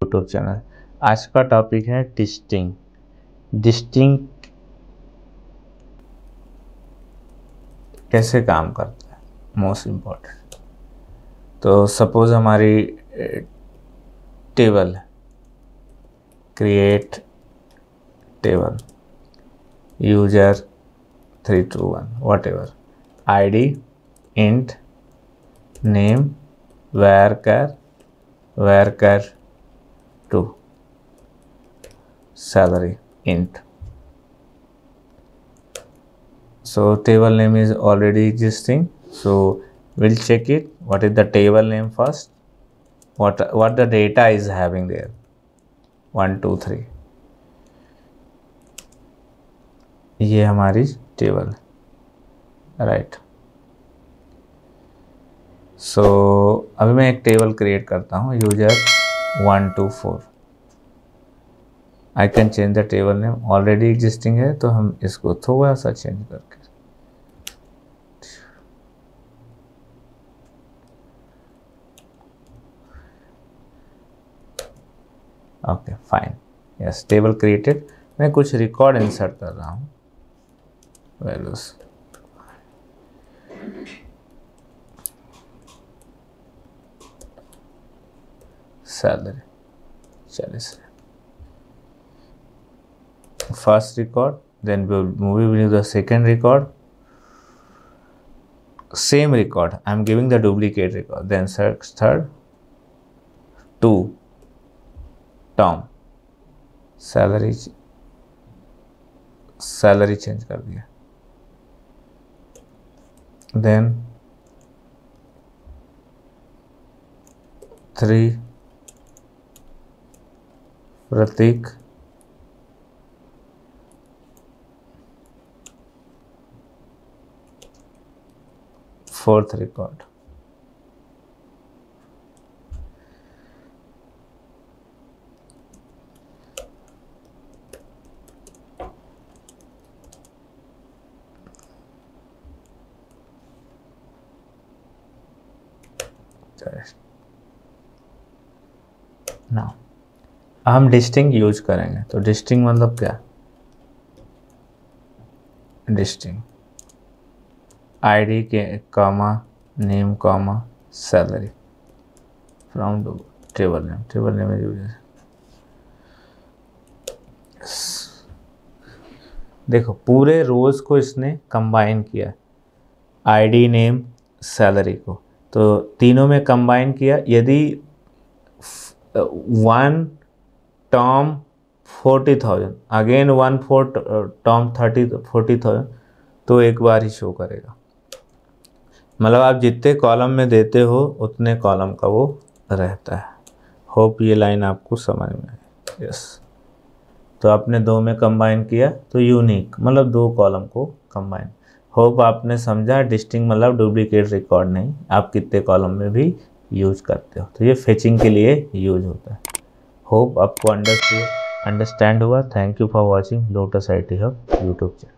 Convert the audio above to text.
YouTube channel. आज का topic है डिस्टिंग। डिस्टिंग कैसे काम करता है, मोस्ट इम्पॉर्टेंट। तो सपोज हमारी टेबल है, create table user 321 what ever, ID int, name where_, 2, salary int. So table name is already existing, so we'll check it. What is the table name first? What the data is having there? 1 2 3, ये हमारी table है, right. सो अभी मैं एक table create करता हूँ, user 1 2 4। I can change the table name, already existing है तो हम इसको थोड़ा सा चेंज करके, okay fine, yes table created. मैं कुछ रिकॉर्ड इंसर्ट कर रहा हूँ, values salary 40, first record, then we will move into the second record, same record, I am giving the duplicate record, then search third, 2 Tom, salary change कर दिया, then 3 प्रतीक, fourth record, now हम distinct use करेंगे। तो distinct मतलब क्या? Distinct ID के comma name comma salary from table name user. देखो पूरे रोज को इसने कंबाइन किया, ID नेम सैलरी को, तो तीनों में कंबाइन किया। यदि 1 टॉम 40,000 अगेन 1 टॉम 40,000 तो एक बार ही शो करेगा। मतलब आप जितने कॉलम में देते हो उतने कॉलम का वो रहता है। होप ये लाइन आपको समझ में आए। यस, तो आपने 2 में कंबाइन किया तो यूनिक मतलब 2 कॉलम को कंबाइन। होप आपने समझा। डिस्टिंग मतलब डुप्लीकेट रिकॉर्ड नहीं, आप कितने कॉलम में भी यूज करते हो। तो ये फेचिंग के लिए यूज होता है। होप आपको अंडरस्टैंड हुआ। Thank you for watching lotus IT hub YouTube channel.